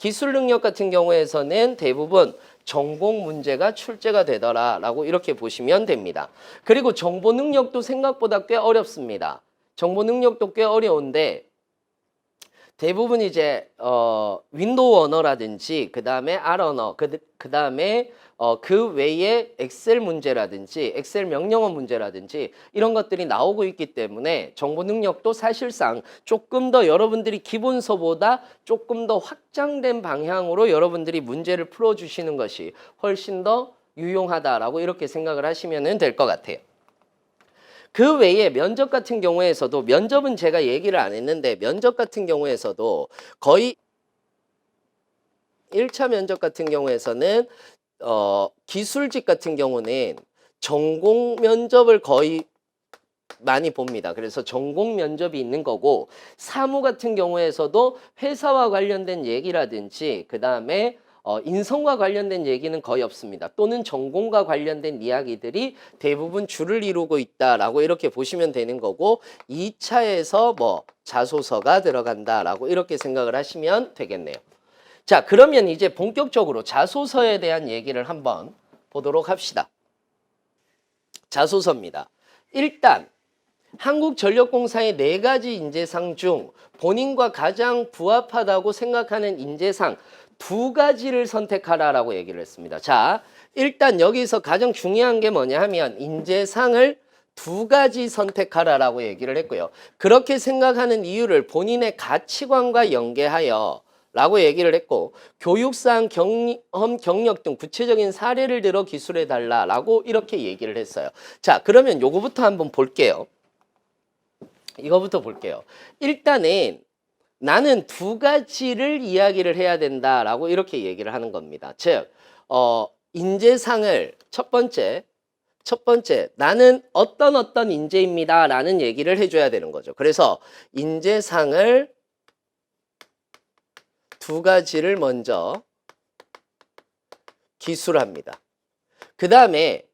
기술 능력 같은 경우에서는 대부분 전공 문제가 출제가 되더라라고 이렇게 보시면 됩니다. 그리고 정보 능력도 생각보다 꽤 어렵습니다. 정보 능력도 꽤 어려운데 대부분 이제 윈도우 언어라든지 그다음에 R 언어 그다음에 그 외에 엑셀 문제라든지 엑셀 명령어 문제라든지 이런 것들이 나오고 있기 때문에 정보 능력도 사실상 조금 더 여러분들이 기본서보다 조금 더 확장된 방향으로 여러분들이 문제를 풀어주시는 것이 훨씬 더 유용하다라고 이렇게 생각을 하시면 될 것 같아요. 그 외에 면접 같은 경우에서도 면접은 제가 얘기를 안 했는데 면접 같은 경우에서도 거의 1차 면접 같은 경우에서는 기술직 같은 경우는 전공 면접을 거의 많이 봅니다. 그래서 전공 면접이 있는 거고 사무 같은 경우에서도 회사와 관련된 얘기라든지 그 다음에 인성과 관련된 얘기는 거의 없습니다. 또는 전공과 관련된 이야기들이 대부분 줄을 이루고 있다라고 이렇게 보시면 되는 거고 2차에서 뭐 자소서가 들어간다라고 이렇게 생각을 하시면 되겠네요. 자, 그러면 이제 본격적으로 자소서에 대한 얘기를 한번 보도록 합시다. 자소서입니다. 일단 한국전력공사의 4가지 인재상 중 본인과 가장 부합하다고 생각하는 인재상 2가지를 선택하라라고 얘기를 했습니다. 자, 일단 여기서 가장 중요한 게 뭐냐 하면 인재상을 2가지 선택하라라고 얘기를 했고요. 그렇게 생각하는 이유를 본인의 가치관과 연계하여 라고 얘기를 했고 교육상, 경험, 경력 등 구체적인 사례를 들어 기술해 달라라고 이렇게 얘기를 했어요. 자, 그러면 요거부터 한번 볼게요. 이거부터 볼게요. 일단은 나는 2가지를 이야기를 해야 된다라고 이렇게 얘기를 하는 겁니다. 즉, 인재상을 첫 번째 나는 어떤 인재입니다 라는 얘기를 해줘야 되는 거죠. 그래서 인재상을 2가지를 먼저 기술합니다. 그 다음에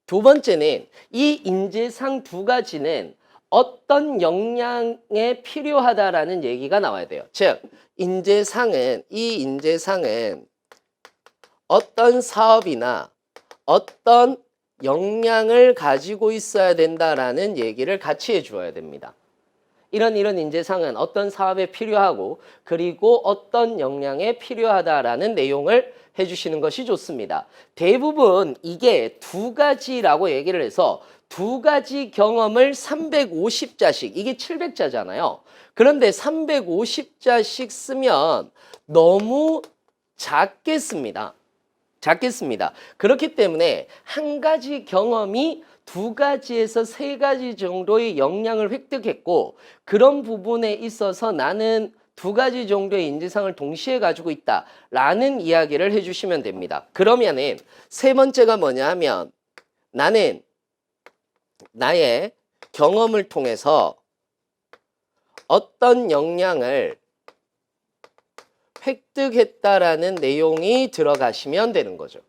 2번째는 이 인재상 2가지는 어떤 역량에 필요하다라는 얘기가 나와야 돼요. 즉, 이 인재상은 어떤 사업이나 어떤 역량을 가지고 있어야 된다라는 얘기를 같이 해주어야 됩니다. 이런 인재상은 어떤 사업에 필요하고 그리고 어떤 역량에 필요하다라는 내용을 해주시는 것이 좋습니다. 대부분 이게 2가지라고 얘기를 해서 2가지 경험을 350자씩, 이게 700자잖아요. 그런데 350자씩 쓰면 너무 작겠습니다. 그렇기 때문에 한 가지 경험이 2가지에서 3가지 정도의 역량을 획득했고 그런 부분에 있어서 나는 2가지 정도의 인재상을 동시에 가지고 있다라는 이야기를 해주시면 됩니다. 그러면은 3번째가 뭐냐 하면 나는 나의 경험을 통해서 어떤 역량을 획득했다라는 내용이 들어가시면 되는 거죠.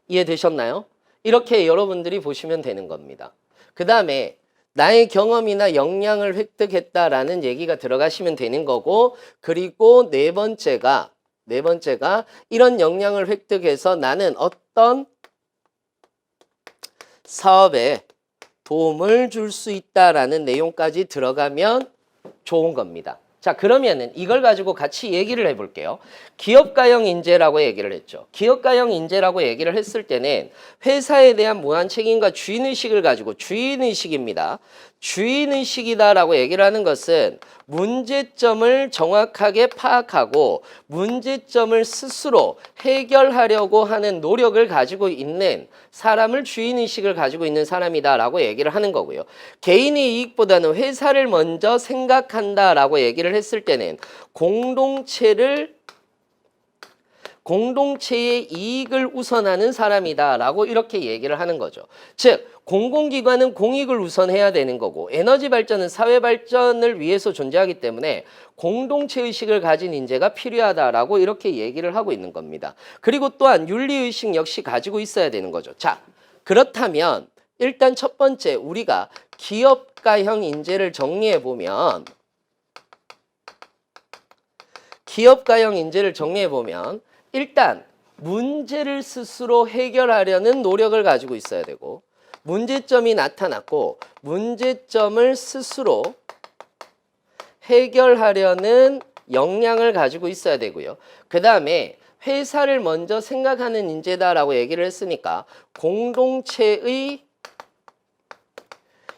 이해되셨나요? 이렇게 여러분들이 보시면 되는 겁니다. 그 다음에 나의 경험이나 역량을 획득했다라는 얘기가 들어가시면 되는 거고 그리고 네 번째가 이런 역량을 획득해서 나는 어떤 사업에 도움을 줄 수 있다라는 내용까지 들어가면 좋은 겁니다. 자, 그러면은 이걸 가지고 같이 얘기를 해볼게요. 기업가형 인재라고 얘기를 했죠. 기업가형 인재라고 얘기를 했을 때는 회사에 대한 무한 책임과 주인의식을 가지고 주인의식입니다. 주인의식이다라고 얘기를 하는 것은 문제점을 정확하게 파악하고 문제점을 스스로 해결하려고 하는 노력을 가지고 있는 사람을 주인의식을 가지고 있는 사람이다라고 얘기를 하는 거고요. 개인의 이익보다는 회사를 먼저 생각한다라고 얘기를 했을 때는 공동체의 이익을 우선하는 사람이다라고 이렇게 얘기를 하는 거죠. 즉, 공공기관은 공익을 우선해야 되는 거고 에너지 발전은 사회 발전을 위해서 존재하기 때문에 공동체의식을 가진 인재가 필요하다라고 이렇게 얘기를 하고 있는 겁니다. 그리고 또한 윤리의식 역시 가지고 있어야 되는 거죠. 자, 그렇다면 일단 첫 번째 우리가 기업가형 인재를 정리해 보면 기업가형 인재를 정리해 보면 일단 문제를 스스로 해결하려는 노력을 가지고 있어야 되고 문제점이 나타났고 문제점을 스스로 해결하려는 역량을 가지고 있어야 되고요. 그 다음에 회사를 먼저 생각하는 인재다라고 얘기를 했으니까 공동체의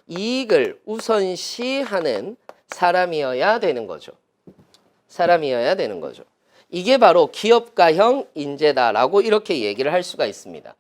이익을 우선시하는 사람이어야 되는 거죠. 사람이어야 되는 거죠. 이게 바로 기업가형 인재다라고 이렇게 얘기를 할 수가 있습니다.